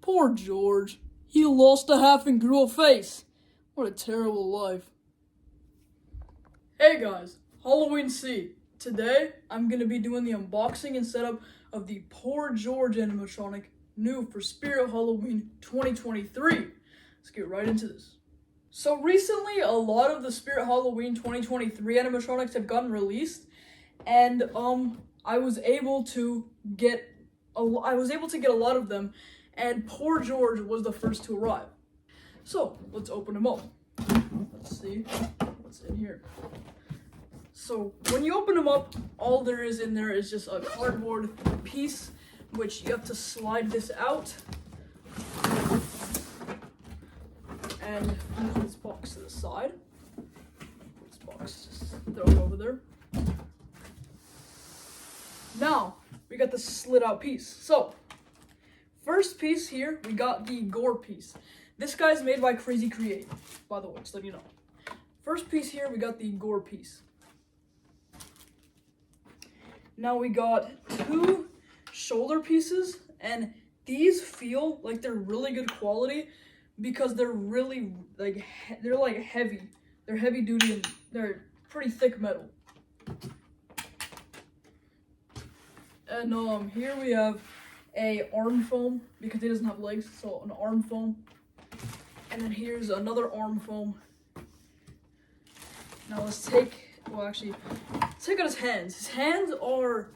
Poor George. He lost a half and grew a face. What a terrible life. Hey guys, Halloween C. Today, I'm going to be doing the unboxing and setup of the Poor George animatronic, new for Spirit Halloween 2023. Let's get right into this. So recently, a lot of the Spirit Halloween 2023 animatronics have gotten released, and I was able to get a lot of them, and Poor George was the first to arrive. So let's open them up. Let's see what's in here. So when you open them up, all there is in there is just a cardboard piece, which you have to slide this out and move this box to the side. This box, just throw it over there. Now we got the slid out piece. So first piece here, we got the gore piece. This guy's made by Crazy Create, by the way, just letting you know. First piece here, we got the gore piece. Now we got two shoulder pieces, and these feel like they're really good quality because they're really they're heavy. They're heavy duty and they're pretty thick metal. And here we have a arm foam because he doesn't have legs, so an arm foam. And then here's another arm foam. Now let's take out his hands. His hands are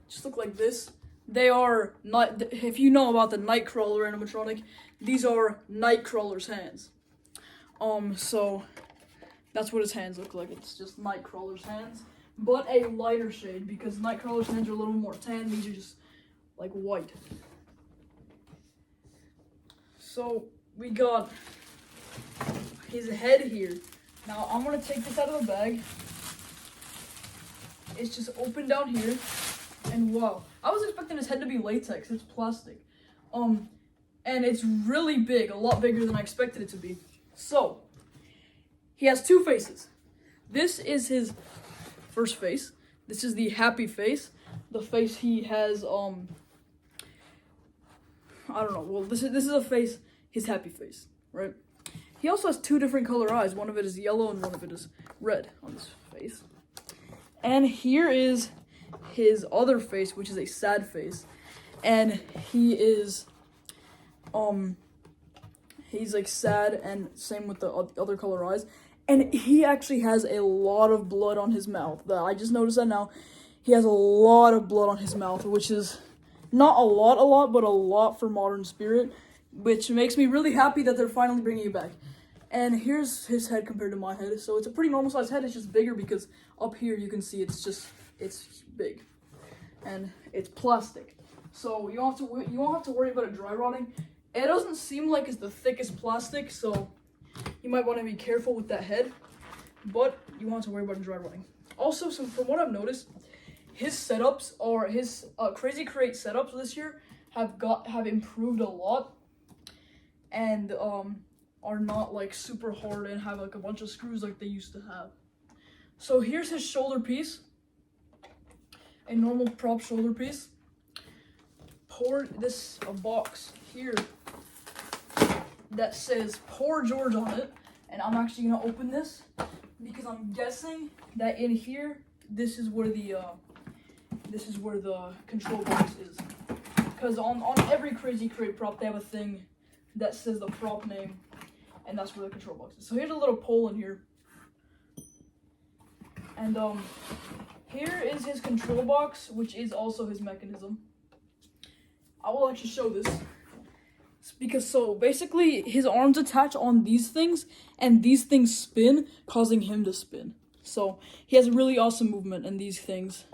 just look like this. They are not. If you know about the Nightcrawler animatronic, these are Nightcrawler's hands. So that's what his hands look like. It's just Nightcrawler's hands, but a lighter shade because Nightcrawler's hands are a little more tan. These are just like white. So we got his head here. Now I'm gonna take this out of the bag. It's just open down here, and wow, I was expecting his head to be latex. It's plastic, and it's really big, a lot bigger than I expected it to be. So he has two faces. This is his first face. This is the happy face. The face he has, I don't know. Well, this is a face, his happy face, right? He also has two different color eyes. One of it is yellow and one of it is red on his face. And here is his other face, which is a sad face. And he is, he's like sad, and same with the other color eyes. And he actually has a lot of blood on his mouth. I just noticed that now. He has a lot of blood on his mouth, which is not a lot, but a lot for Modern Spirit, which makes me really happy that they're finally bringing it back. And here's his head compared to my head. So it's a pretty normal sized head. It's just bigger because up here you can see it's big, and it's plastic. So you won't have to worry about it dry rotting. It doesn't seem like it's the thickest plastic, so you might want to be careful with that head. But you won't have to worry about it dry rotting. Also, from what I've noticed, his setups or his Crazy Create setups this year have improved a lot, and are not like super hard and have like a bunch of screws like they used to have. So here's his shoulder piece, a normal prop shoulder piece. A box here that says Poor George on it, and I'm actually gonna open this because I'm guessing that in here this is where the control box is. Because on every Crazy Create prop they have a thing that says the prop name, and that's where the control box is. So here's a little pole in here. And here is his control box, which is also his mechanism. I will actually show this. Because so basically his arms attach on these things, and these things spin, causing him to spin. So he has really awesome movement, and these things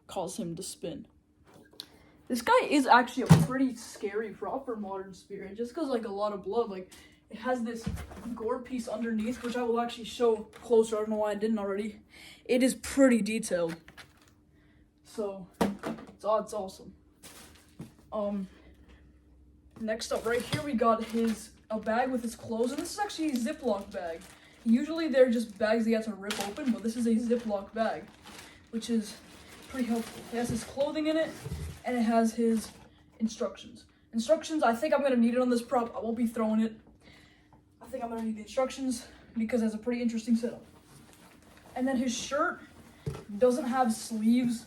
cause him to spin. This guy is actually a pretty scary prop for Modern Spirit, just because like a lot of blood. Like it has this gore piece underneath, which I will actually show closer. I don't know why I didn't already. It is pretty detailed, so it's awesome. Next up, right here we got a bag with his clothes, and this is actually a Ziploc bag. Usually they're just bags that you have to rip open, but this is a Ziploc bag, which is pretty helpful. It has his clothing in it, and it has his instructions. Instructions, I think I'm gonna need it on this prop. I won't be throwing it. I think I'm gonna need the instructions because it's a pretty interesting setup. And then his shirt doesn't have sleeves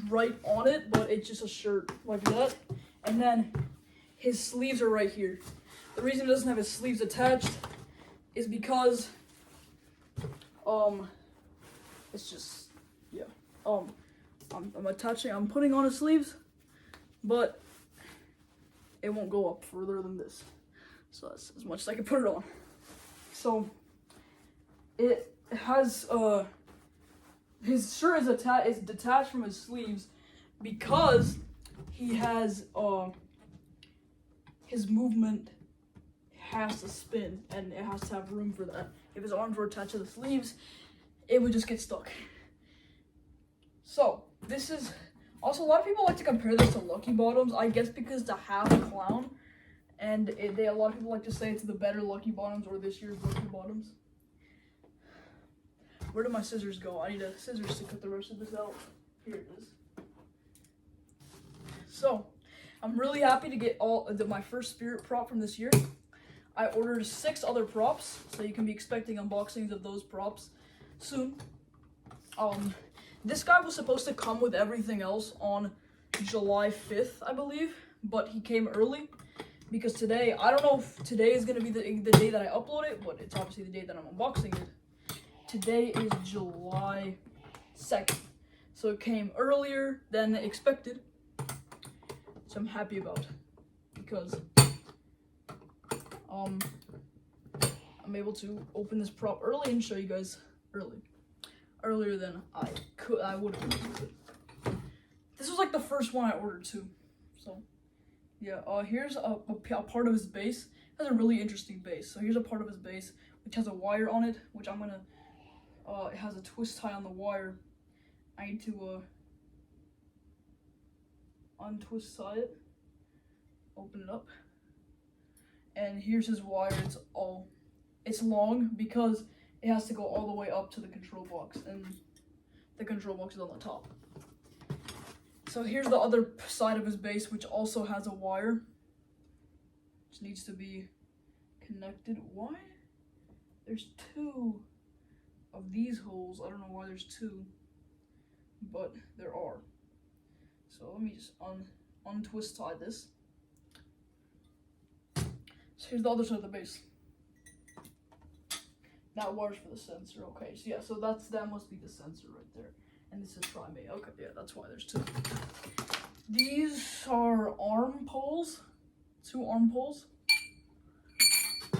right on it, but it's just a shirt like that. And then his sleeves are right here. The reason it doesn't have his sleeves attached is because it's just, yeah. I'm putting on his sleeves, but it won't go up further than this. So that's as much as I can put it on. So it has his shirt is detached from his sleeves because he has his movement has to spin and it has to have room for that. If his arms were attached to the sleeves, it would just get stuck. So this is also, a lot of people like to compare this to Lucky Bottoms, I guess because it's a half clown, and a lot of people like to say it's the better Lucky Bottoms or this year's Lucky Bottoms. Where did my scissors go? I need a scissors to cut the rest of this out. Here it is. So I'm really happy to get my first spirit prop from this year. I ordered 6 other props, so you can be expecting unboxings of those props soon. This guy was supposed to come with everything else on July 5th, I believe, but he came early because today, I don't know if today is going to be the day that I upload it, but it's obviously the day that I'm unboxing it. Today is July 2nd, so it came earlier than expected, so I'm happy about because I'm able to open this prop early and show you guys earlier than I would have. This was like the first one I ordered too. So yeah, here's a part of his base. It has a really interesting base. So here's a part of his base which has a wire on it, which I'm gonna it has a twist tie on the wire. I need to untwist tie it, open it up, and here's his wire. It's long because it has to go all the way up to the control box, and the control box is on the top. So here's the other side of his base, which also has a wire, which needs to be connected. Why? There's 2 of these holes. I don't know why there's 2, but there are. So let me just untwist tie this. So here's the other side of the base. That wire's for the sensor. Okay, so yeah, so that must be the sensor right there. And this is primate. Okay, yeah, that's why there's 2. These are arm poles, 2 arm poles.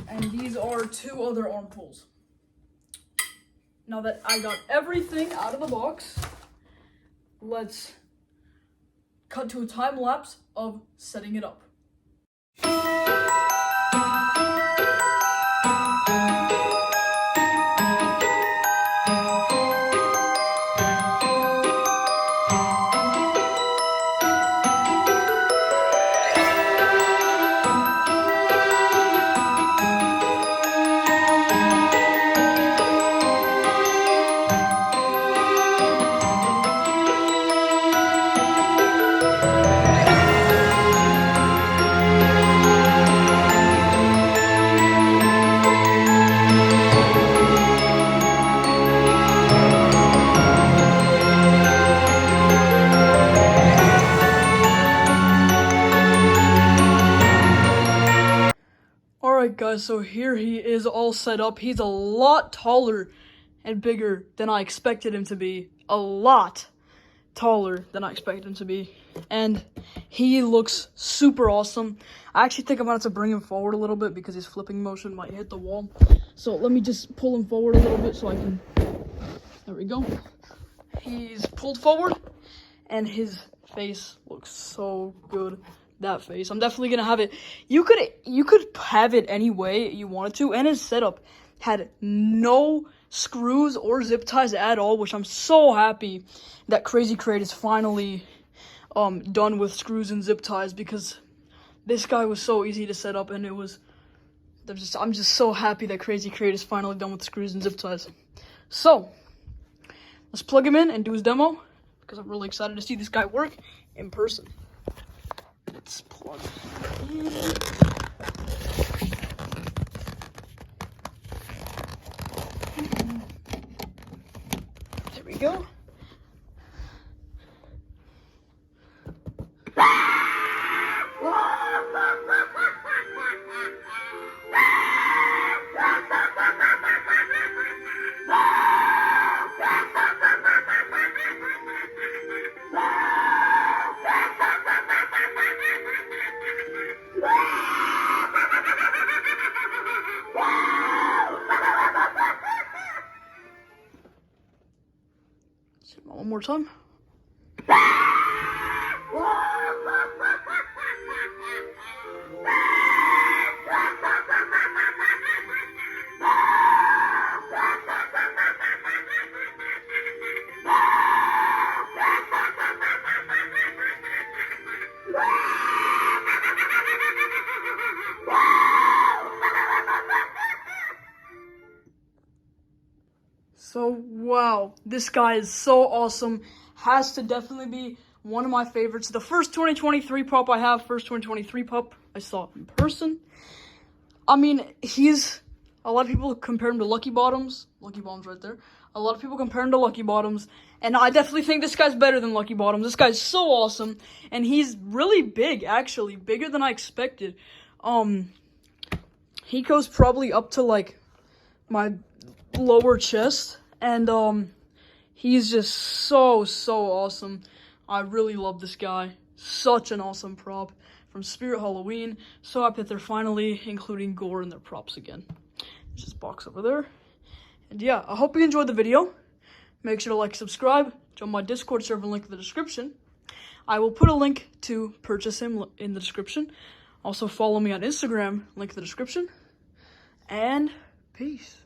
And these are 2 other arm poles. Now that I got everything out of the box, let's cut to a time lapse of setting it up. Alright guys, so here he is all set up. He's a lot taller and bigger than I expected him to be. A lot taller than I expected him to be. And he looks super awesome. I actually think I'm going to have to bring him forward a little bit because his flipping motion might hit the wall. So let me just pull him forward a little bit so I can... There we go. He's pulled forward and his face looks so good. That face. I'm definitely gonna have it. You could have it any way you wanted to, and his setup had no screws or zip ties at all, which I'm so happy that Crazy Crate is finally done with screws and zip ties, because this guy was so easy to set up, and I'm just so happy that Crazy Crate is finally done with screws and zip ties. So let's plug him in and do his demo, because I'm really excited to see this guy work in person. Let's plug it in. There we go. One more time. So, wow, this guy is so awesome. Has to definitely be one of my favorites. The first 2023 prop I have, first 2023 pup I saw in person. I mean, a lot of people compare him to Lucky Bottoms. Lucky Bottoms right there. A lot of people compare him to Lucky Bottoms. And I definitely think this guy's better than Lucky Bottoms. This guy's so awesome. And he's really big, actually. Bigger than I expected. He goes probably up to, like, my lower chest. And, he's just so awesome. I really love this guy. Such an awesome prop from Spirit Halloween. So happy that they're finally including gore in their props again. There's this box over there. And yeah, I hope you enjoyed the video. Make sure to like, subscribe, join my Discord server, link in the description. I will put a link to purchase him in the description. Also follow me on Instagram, link in the description. And peace.